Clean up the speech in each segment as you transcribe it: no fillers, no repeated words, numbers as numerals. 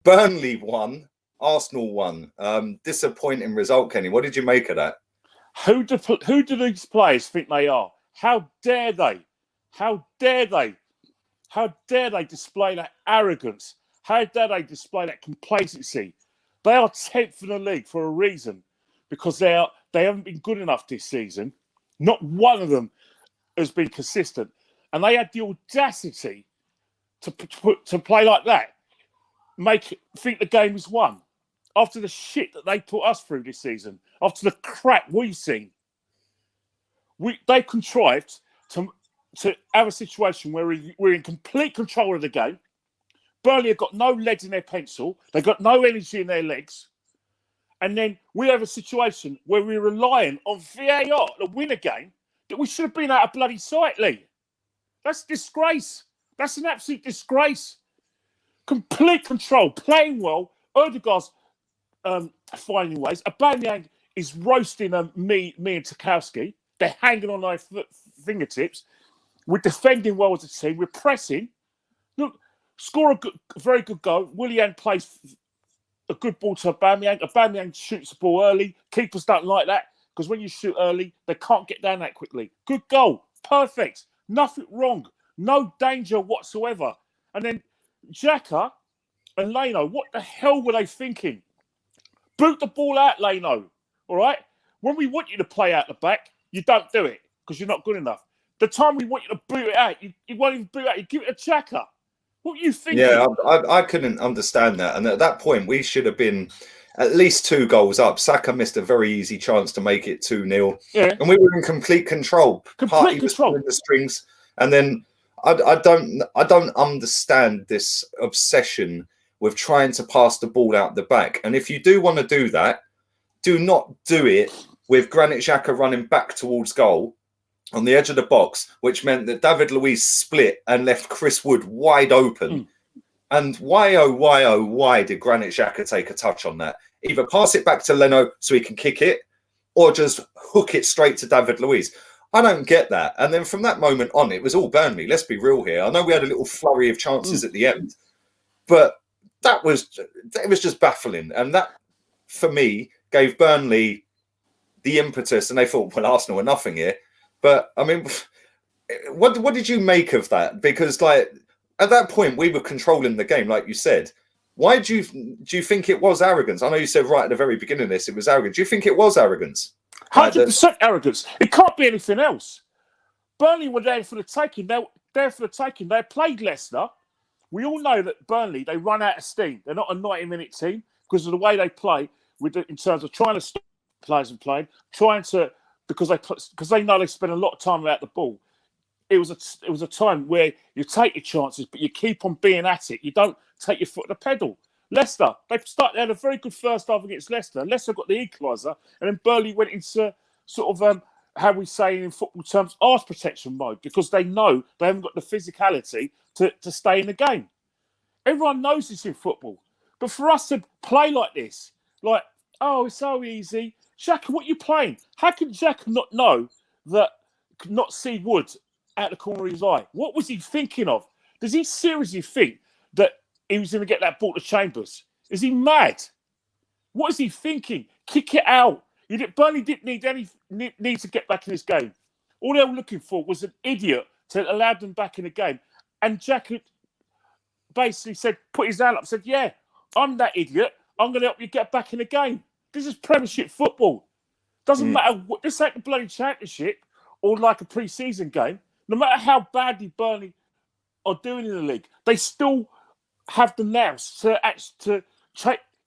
Burnley won, Arsenal won. Disappointing result, Kenny. What did you make of that? Who do these players think they are? How dare they? How dare they? How dare they display that arrogance? How dare they display that complacency? They are 10th in the league for a reason, because they haven't been good enough this season. Not one of them has been consistent, and they had the audacity to play like that, think the game is won after the shit that they put us through this season, after the crap we've seen. They contrived to have a situation where we're in complete control of the game. Burnley have got no lead in their pencil. They've got no energy in their legs. And then we have a situation where we're relying on VAR to win a game that we should have been out of bloody sight, Lee. That's a disgrace. That's an absolute disgrace. Complete control, playing well. Odegaard's finding ways. Aubameyang is roasting me and Tarkowski. They're hanging on their fingertips. We're defending well as a team. We're pressing. Look, score a very good goal. Willian plays a good ball to Aubameyang. Aubameyang shoots the ball early. Keepers don't like that, because when you shoot early, they can't get down that quickly. Good goal. Perfect. Nothing wrong. No danger whatsoever. And then Xhaka and Leno, what the hell were they thinking? Boot the ball out, Leno. All right? When we want you to play out the back, you don't do it because you're not good enough. The time we want you to boot it out, you won't even boot it out. You give it to Xhaka. What are you thinking? Yeah, I couldn't understand that. And at that point, we should have been at least 2 goals up. Saka missed a very easy chance to make it 2-0. Yeah. And we were in complete control. Complete control. In the strings. And then I don't understand this obsession with trying to pass the ball out the back. And if you do want to do that, do not do it with Granit Xhaka running back towards goal on the edge of the box, which meant that David Luiz split and left Chris Wood wide open. And why did Granit Xhaka take a touch on that? Either pass it back to Leno so he can kick it, or just hook it straight to David Luiz. I don't get that. And then from that moment on, it was all Burnley. Let's be real here. I know we had a little flurry of chances at the end, but it was just baffling. And that, for me, gave Burnley the impetus, and they thought, well, Arsenal are nothing here. But I mean, what did you make of that? Because like at that point, we were controlling the game, like you said. Why do you think it was arrogance? I know you said right at the very beginning of this, it was arrogance. Do you think it was arrogance? 100% arrogance. It can't be anything else. Burnley were there for the taking. They're there for the taking. They played Leicester. We all know that Burnley, they run out of steam. They're not a 90-minute team because of the way they play in terms of trying to stop players and playing, because they know they spend a lot of time without the ball. It was a time where you take your chances, but you keep on being at it. You don't take your foot to the pedal. Leicester, they had a very good first half against Leicester. Leicester got the equaliser, and then Burnley went into sort of how we say in football terms, arse protection mode, because they know they haven't got the physicality to stay in the game. Everyone knows this in football, but for us to play like this, like, oh, it's so easy. Xhaka, what are you playing? How can Xhaka not see Wood out the corner of his eye? What was he thinking of? Does he seriously think that he was going to get that ball to Chambers? Is he mad? What is he thinking? Kick it out. Burnley didn't need to get back in this game. All they were looking for was an idiot to allow them back in the game. And Xhaka basically put his hand up and said, yeah, I'm that idiot. I'm going to help you get back in the game. This is Premiership football. Doesn't matter what. This ain't the bloody Championship or like a pre-season game. No matter how badly Burnley are doing in the league, they still have the nerves to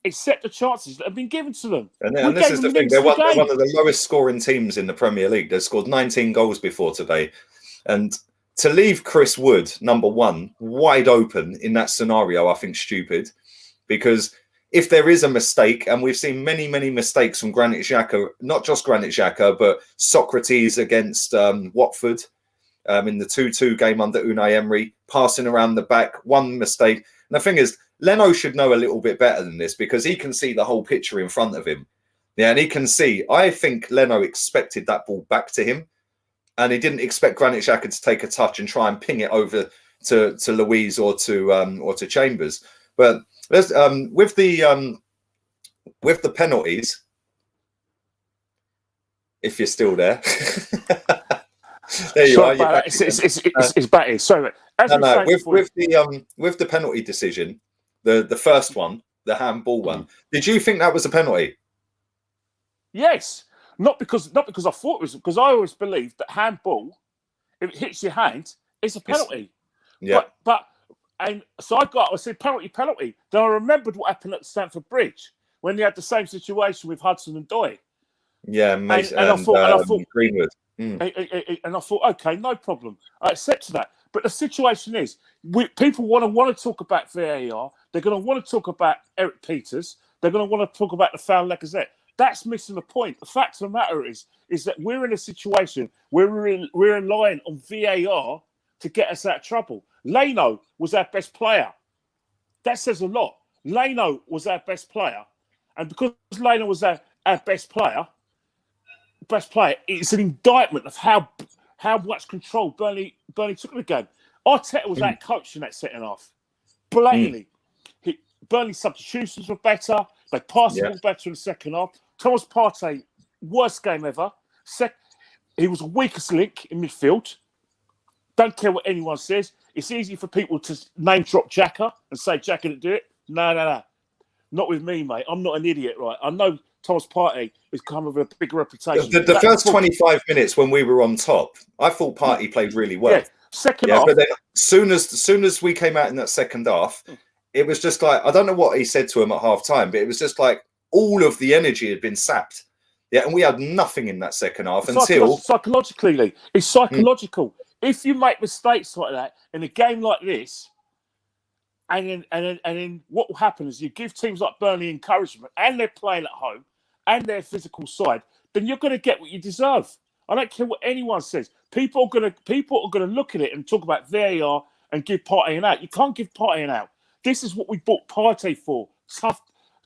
accept the chances that have been given to them. And this is the thing. They're one of the lowest scoring teams in the Premier League. They scored 19 goals before today. And to leave Chris Wood, number one, wide open in that scenario, I think stupid. Because if there is a mistake, and we've seen many, many mistakes from Granit Xhaka, not just Granit Xhaka, but Socrates against Watford in the 2-2 game under Unai Emery, passing around the back, one mistake. And the thing is, Leno should know a little bit better than this because he can see the whole picture in front of him. Yeah, and he can see, I think Leno expected that ball back to him, and he didn't expect Granit Xhaka to take a touch and try and ping it over to Luiz or to Chambers. But Let's with the penalties. If you're still there, there you Sorry are. You're about back that. It's Batty. Sorry, as we no. saying before, With the penalty decision, the first one, the handball one. Did you think that was a penalty? yes, not because I thought it was, because I always believed that handball, if it hits your hand, it's a penalty. Yeah. And so I said penalty. Then I remembered what happened at Stamford Bridge when they had the same situation with Hudson and Doyle. Yeah, Mason, and I thought Greenwood. And I thought, okay, no problem. I accept that. But the situation is, people want to talk about VAR. They're going to want to talk about Eric Peters. They're going to want to talk about the foul Lacazette. That's missing the point. The fact of the matter is that we're in a situation where we're relying on VAR to get us out of trouble. Leno was our best player. That says a lot. Leno was our best player. And because Leno was our best player, it's an indictment of how much control Burnley took of the game. Arteta was out coached in that second half. Blatantly. Burnley's substitutions were better. They passed the ball better in the second half. Thomas Partey, worst game ever. He was the weakest link in midfield. Don't care what anyone says. It's easy for people to name drop Xhaka and say Xhaka didn't do it. No. Not with me, mate. I'm not an idiot, right? I know Thomas Partey has come with a big reputation. The first 25 minutes when we were on top, I thought Partey played really well. Yeah, second half. But then soon as we came out in that second half, it was just like, I don't know what he said to him at half time, but it was just like all of the energy had been sapped. Yeah, and we had nothing in that second half until... Psychologically, Lee, it's psychological. If you make mistakes like that in a game like this, and then what will happen is you give teams like Burnley encouragement, and they're playing at home, and their physical side, then you're going to get what you deserve. I don't care what anyone says. People are going to look at it and talk about VAR and give Partey an out. You can't give Partey an out. This is what we bought Partey for.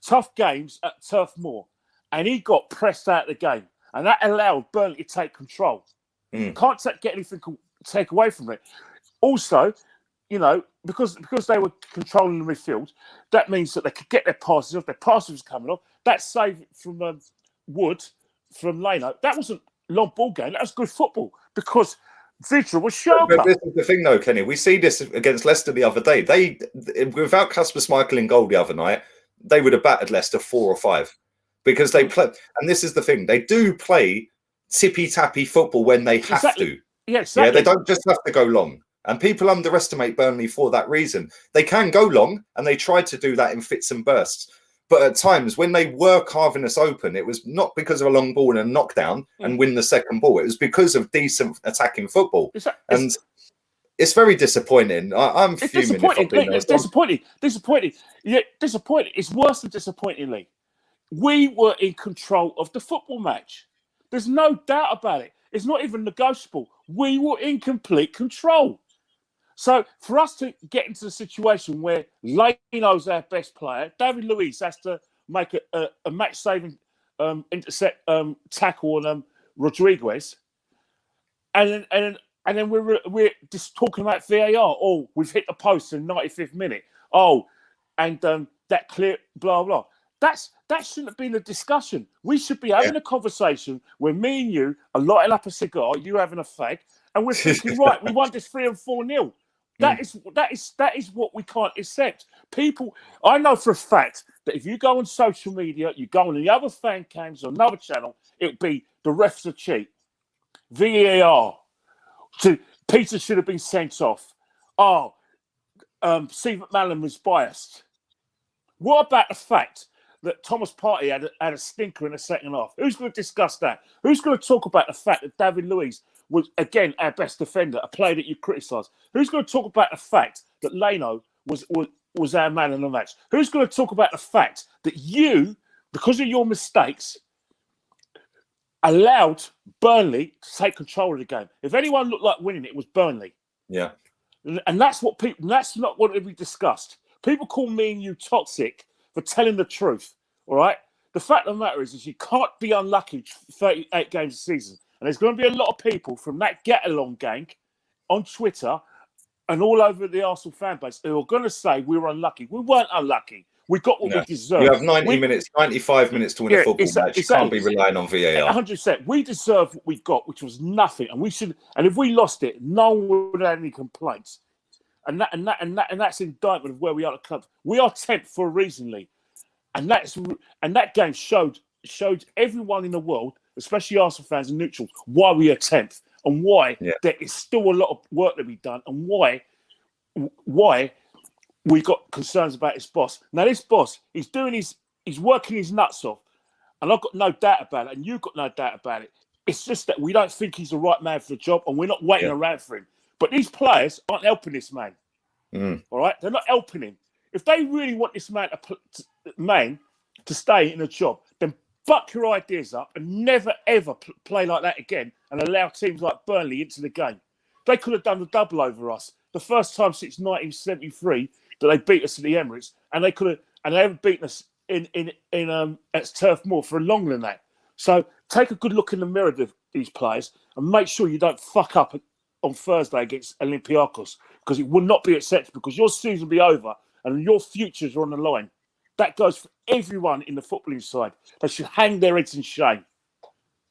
Tough games at Turf Moor. And he got pressed out of the game. And that allowed Burnley to take control. Can't get anything take away from it. Also, you know, because they were controlling the midfield, that means that they could get their passes off. Their passes was coming off. That save from Wood, from Leno, that wasn't long ball game. That was good football because Vidra was sharper. But this is the thing, though, Kenny. We see this against Leicester the other day. They, without Kasper Schmeichel in goal the other night, they would have battered Leicester 4 or 5 because they play. And this is the thing: they do play tippy-tappy football when they have to. Yeah, exactly. Yeah, they don't just have to go long. And people underestimate Burnley for that reason. They can go long, and they tried to do that in fits and bursts. But at times, when they were carving us open, it was not because of a long ball and a knockdown and win the second ball. It was because of decent attacking football. And it's very disappointing. I'm fuming. It's disappointing. Yeah, disappointing. It's worse than disappointingly. We were in control of the football match. There's no doubt about it. It's not even negotiable. We were in complete control. So for us to get into the situation where Leno's our best player, David Luiz has to make a match-saving intercept tackle on Rodriguez, and then we're just talking about VAR. Oh, we've hit the post in the 95th minute. Oh, and that clear blah blah. That shouldn't have been a discussion. We should be having a conversation where me and you are lighting up a cigar, you having a fag, and we're thinking, right, we won this 3 and 4-0. That is what we can't accept. People, I know for a fact that if you go on social media, you go on the other fan cams or another channel, it'll be the refs are cheap. VAR. Peter should have been sent off. Oh, Steve McManaman was biased. What about the fact that Thomas Partey had a stinker in the second half? Who's going to discuss that? Who's going to talk about the fact that David Luiz was, again, our best defender, a player that you criticise? Who's going to talk about the fact that Leno was our man in the match? Who's going to talk about the fact that you, because of your mistakes, allowed Burnley to take control of the game? If anyone looked like winning, it was Burnley. Yeah. And that's not what we discussed. People call me and you toxic for telling the truth, all right? The fact of the matter is you can't be unlucky 38 games a season. And there's going to be a lot of people from that get-along gang on Twitter and all over the Arsenal fan base who are going to say we were unlucky. We weren't unlucky. We got what No. we deserved. You have 90 minutes, 95 minutes to win a football match. You can't be relying on VAR. 100%. We deserved what we got, which was nothing, and we should. And if we lost it, no one would have any complaints. And that's indictment of where we are at the club. We are 10th for a reason, Lee. And that game showed everyone in the world, especially Arsenal fans and neutrals, why we are 10th and why there is still a lot of work to be done, and why we got concerns about his boss. Now, this boss, he's working his nuts off, and I've got no doubt about it, and you've got no doubt about it. It's just that we don't think he's the right man for the job, and we're not waiting around for him. But these players aren't helping this man. All right? They're not helping him. If they really want this man to stay in a job, then buck your ideas up and never, ever play like that again and allow teams like Burnley into the game. They could have done the double over us. The first time since 1973 that they beat us at the Emirates, and they haven't beaten us at Turf Moor for longer than that. So take a good look in the mirror of these players and make sure you don't fuck up on Thursday against Olympiacos, because it will not be acceptable, because your season will be over and your futures are on the line. That goes for everyone in the footballing side. They should hang their heads in shame.